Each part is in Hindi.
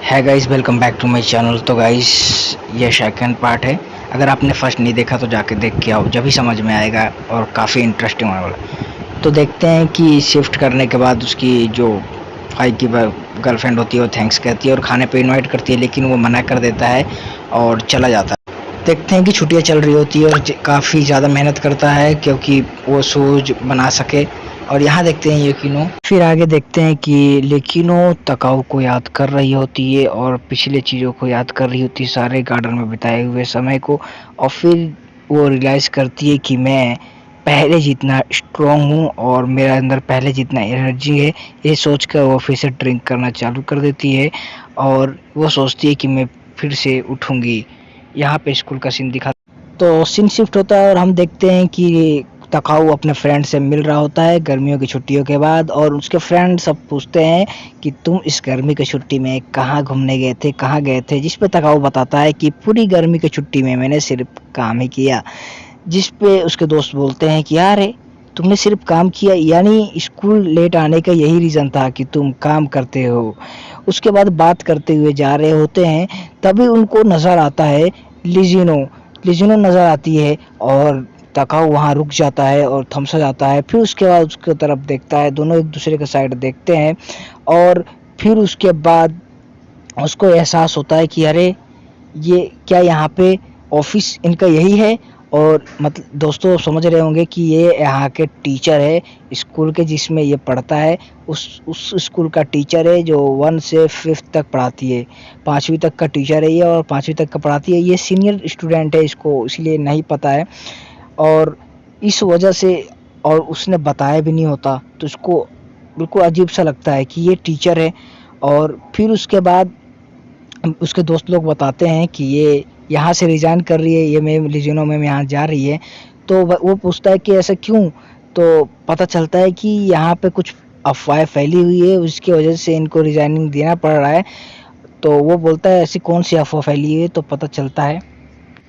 है guys, welcome back to my channel. तो गाइस, ये सेकंड पार्ट है। अगर आपने फर्स्ट नहीं देखा तो जाके देख के आओ, जब भी समझ में आएगा और काफ़ी इंटरेस्टिंग होने वाला। तो देखते हैं कि शिफ्ट करने के बाद उसकी जो भाई की गर्लफ्रेंड होती है वो थैंक्स कहती है और खाने पे इनवाइट करती है, लेकिन वो मना कर देता है और चला जाता है। देखते हैं कि छुट्टियां चल रही होती है और काफ़ी ज़्यादा मेहनत करता है क्योंकि वो शूज बना सके। और यहाँ देखते हैं युकिनो। फिर आगे देखते हैं कि लेकिनो तकाऊ को याद कर रही होती है और पिछले चीज़ों को याद कर रही होती है, सारे गार्डन में बिताए हुए समय को। और फिर वो रियलाइज़ करती है कि मैं पहले जितना स्ट्रॉन्ग हूँ और मेरे अंदर पहले जितना एनर्जी है। ये सोचकर वो फिर से ड्रिंक करना चालू कर देती है और वो सोचती है कि मैं फिर से उठूँगी। यहाँ पे स्कूल का सीन दिखा, तो सीन शिफ्ट होता है और हम देखते हैं कि तकाऊ अपने फ्रेंड से मिल रहा होता है गर्मियों की छुट्टियों के बाद। और उसके फ्रेंड सब पूछते हैं कि तुम इस गर्मी की छुट्टी में कहाँ घूमने गए थे, कहाँ गए थे। जिस पे तकाऊ बताता है कि पूरी गर्मी की छुट्टी में मैंने सिर्फ काम ही किया। जिस पे उसके दोस्त बोलते हैं कि यार तुमने सिर्फ काम किया, यानी स्कूल लेट आने का यही रीज़न था कि तुम काम करते हो। उसके बाद बात करते हुए जा रहे होते हैं, तभी उनको नज़र आता है लिजिनो। लिजिनो नज़र आती है और तकाऊ वहाँ रुक जाता है और थमसा जाता है। फिर उसके बाद उसके तरफ देखता है, दोनों एक दूसरे के साइड देखते हैं और फिर उसके बाद उसको एहसास होता है कि अरे ये क्या यहाँ पे ऑफिस इनका यही है। और मतलब दोस्तों समझ रहे होंगे कि ये यहाँ के टीचर है स्कूल के जिसमें ये पढ़ता है। उस स्कूल का टीचर है जो 1 से 5th तक पढ़ाती है। 5वीं तक का टीचर है ये और 5वीं तक का पढ़ाती है। ये सीनियर स्टूडेंट है, इसको इसलिए नहीं पता है और इस वजह से, और उसने बताया भी नहीं होता तो इसको बिल्कुल अजीब सा लगता है कि ये टीचर है। और फिर उसके बाद उसके दोस्त लोग बताते हैं कि ये यहाँ से रिज़ाइन कर रही है, ये मैम लिजिनो मैम यहाँ जा रही है। तो वो पूछता है कि ऐसा क्यों। तो पता चलता है कि यहाँ पे कुछ अफवाहें फैली हुई है, उसकी वजह से इनको रिज़ाइनिंग देना पड़ रहा है। तो वो बोलता है ऐसी कौन सी अफवाह फैली हुई है। तो पता चलता है,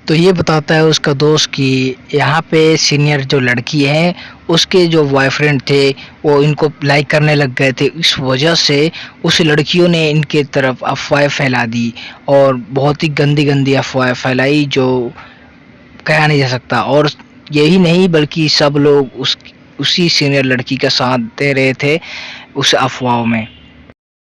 तो ये बताता है उसका दोस्त कि यहाँ पे सीनियर जो लड़की है उसके जो बॉयफ्रेंड थे वो इनको लाइक करने लग गए थे। इस वजह से उस लड़कियों ने इनके तरफ अफवाहें फैला दी और बहुत ही गंदी गंदी अफवाहें फैलाई जो कहा नहीं जा सकता। और यही नहीं बल्कि सब लोग उसी सीनियर लड़की का साथ दे रहे थे उस अफवाहों में।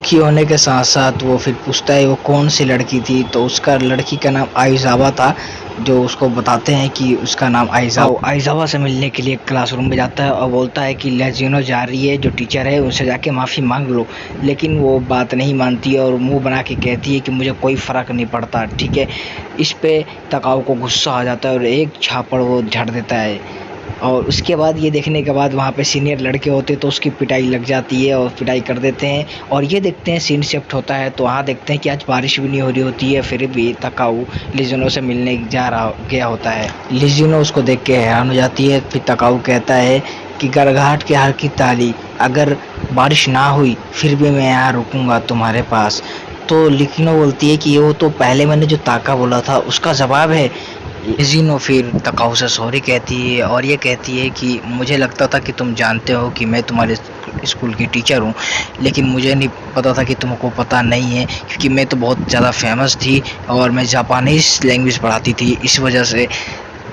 लड़की होने के साथ साथ वो फिर पूछता है वो कौन सी लड़की थी। तो उसका लड़की का नाम आइजावा था, जो उसको बताते हैं कि उसका नाम आइजावा। आइजावा से मिलने के लिए क्लासरूम में जाता है और बोलता है कि लेजिनो जा रही है जो टीचर है उनसे जाके माफ़ी मांग लो। लेकिन वो बात नहीं मानती है और मुंह बना के कहती है कि मुझे कोई फ़र्क नहीं पड़ता, ठीक है। इस पे तकाऊ को गुस्सा आ जाता है और एक झापड़ वो झड़ देता है। और उसके बाद ये देखने के बाद वहाँ पे सीनियर लड़के होते तो उसकी पिटाई लग जाती है और पिटाई कर देते हैं। और ये देखते हैं सीन शिफ्ट होता है तो वहाँ देखते हैं कि आज बारिश भी नहीं हो रही होती है, फिर भी तकाऊ लिजिनो से मिलने गया होता है। लिजिनो उसको देख के हैरान हो जाती है। फिर तकाऊ कहता है कि गड़गड़ाहट के हार की ताली, अगर बारिश ना हुई फिर भी मैं यहाँ रुकूंगा तुम्हारे पास। तो लिजिनो बोलती है कि वो तो पहले मैंने जो ताका बोला था उसका जवाब है। लिजिनो फिर तकाऊ से सॉरी कहती है और ये कहती है कि मुझे लगता था कि तुम जानते हो कि मैं तुम्हारे स्कूल की टीचर हूँ, लेकिन मुझे नहीं पता था कि तुमको पता नहीं है, क्योंकि मैं तो बहुत ज़्यादा फेमस थी और मैं जापानीज़ लैंग्वेज पढ़ाती थी, इस वजह से।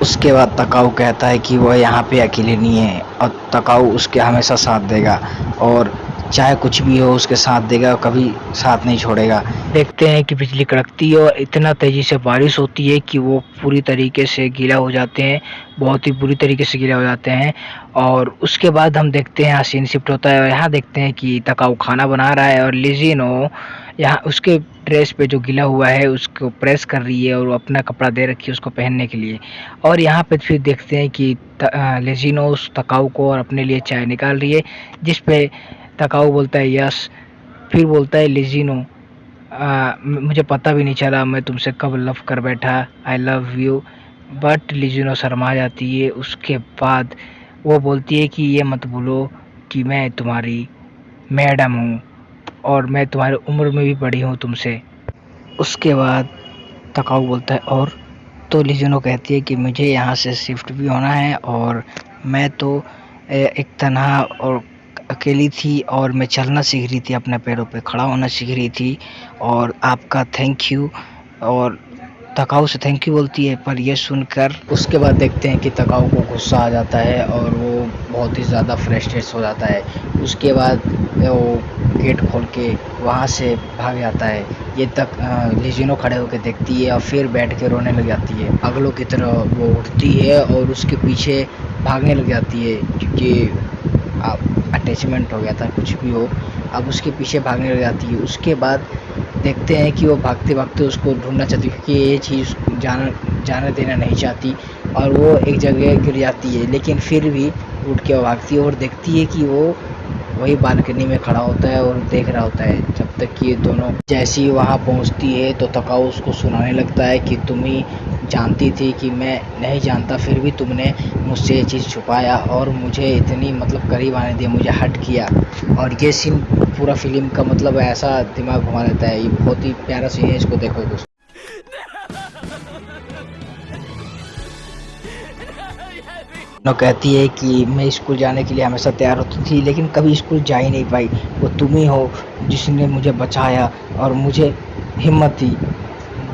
उसके बाद तकाऊ कहता है कि वह यहाँ पे अकेले नहीं है और तकाऊ उसके हमेशा साथ देगा और चाहे कुछ भी हो उसके साथ देगा, कभी साथ नहीं छोड़ेगा। देखते हैं कि बिजली कड़कती है और इतना तेज़ी से बारिश होती है कि वो पूरी तरीके से गीला हो जाते हैं, बहुत ही बुरी तरीके से गीला हो जाते हैं। और उसके बाद हम देखते हैं यहाँ सीन शिफ्ट होता है और यहाँ देखते हैं कि तकाऊ खाना बना रहा है और लिजिनो यहाँ उसके ड्रेस पे जो गीला हुआ है उसको प्रेस कर रही है और वो अपना कपड़ा दे रखी है उसको पहनने के लिए। और यहाँ पे फिर देखते हैं कि लिजिनो उस तकाऊ को और अपने लिए चाय निकाल रही है, जिस पे तकाऊ बोलता है यस। फिर बोलता है लिजिनो मुझे पता भी नहीं चला मैं तुमसे कब लव कर बैठा, आई लव यू। बट लिजिनो शर्मा जाती है। उसके बाद वो बोलती है कि ये मत भूलो कि मैं तुम्हारी मैडम हूँ और मैं तुम्हारी उम्र में भी बड़ी हूँ तुमसे। उसके बाद तकाऊ बोलता है और, तो लिजिनो कहती है कि मुझे यहाँ से शिफ्ट भी होना है और मैं तो एक तन्हा और अकेली थी और मैं चलना सीख रही थी, अपने पैरों पे खड़ा होना सीख रही थी। और आपका थैंक यू, और तकाऊ से थैंक यू बोलती है। पर ये सुनकर उसके बाद देखते हैं कि तकाऊ को गुस्सा आ जाता है और वो बहुत ही ज़्यादा फ्रस्ट्रेट हो जाता है। उसके बाद वो गेट खोल के वहाँ से भाग जाता है। ये तक लिजिनो खड़े होकर देखती है और फिर बैठ के रोने लग जाती है। अगलों की तरह वो उठती है और उसके पीछे भागने लग जाती है, क्योंकि अटैचमेंट हो गया था, कुछ भी हो, अब उसके पीछे भागने लग जाती है। उसके बाद देखते हैं कि वो भागते भागते उसको ढूंढना चाहती है, क्योंकि ये चीज़ जाने देना नहीं चाहती। और वो एक जगह गिर जाती है, लेकिन फिर भी उठ के वो भागती है और देखती है कि वो वही बालकनी में खड़ा होता है और देख रहा होता है। जब तक कि ये दोनों जैसे ही वहाँ पहुँचती है तो तकाऊ उसको सुनाने लगता है कि तुम ही जानती थी कि मैं नहीं जानता, फिर भी तुमने मुझसे ये चीज़ छुपाया और मुझे इतनी मतलब करीब आने दिया, मुझे हट किया। और ये सीन पूरा फिल्म का मतलब ऐसा दिमाग घुमा देता है। ये बहुत ही प्यारा सीन है, इसको देखो दोस्तों। नो कहती है कि मैं स्कूल जाने के लिए हमेशा तैयार होती थी, लेकिन कभी स्कूल जा ही नहीं पाई। वो तुम ही हो जिसने मुझे बचाया और मुझे हिम्मत दी।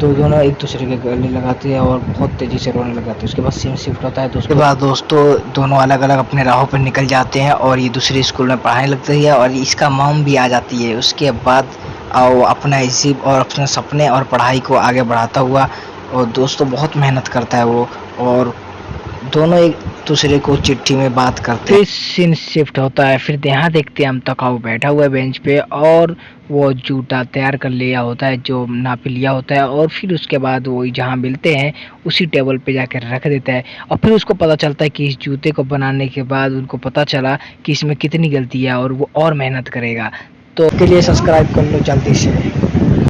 तो दोनों एक दूसरे के गले लगाते हैं और बहुत तेज़ी से रोने लग जाते हैं। उसके बाद सीन शिफ्ट होता है तो उसके बाद दोस्तों दोनों अलग अलग अपने राहों पर निकल जाते हैं और ये दूसरे स्कूल में पढ़ाने लगती है और इसका मॉम भी आ जाती है। उसके बाद वो अपना इसी और अपने सपने और पढ़ाई को आगे बढ़ाता हुआ, और दोस्तों बहुत मेहनत करता है वो, और दोनों एक दूसरे को चिट्ठी में बात करते हैं। फिर सीन शिफ्ट होता है, फिर यहाँ देखते हैं हम तकाऊ बैठा हुआ है बेंच पे और वो जूता तैयार कर लिया होता है जो नाप लिया होता है, और फिर उसके बाद वो जहाँ मिलते हैं उसी टेबल पे जाकर रख देता है। और फिर उसको पता चलता है कि इस जूते को बनाने के बाद उनको पता चला कि इसमें कितनी गलती है और वो और मेहनत करेगा। तो इसके लिए सब्सक्राइब कर लो जल्दी से।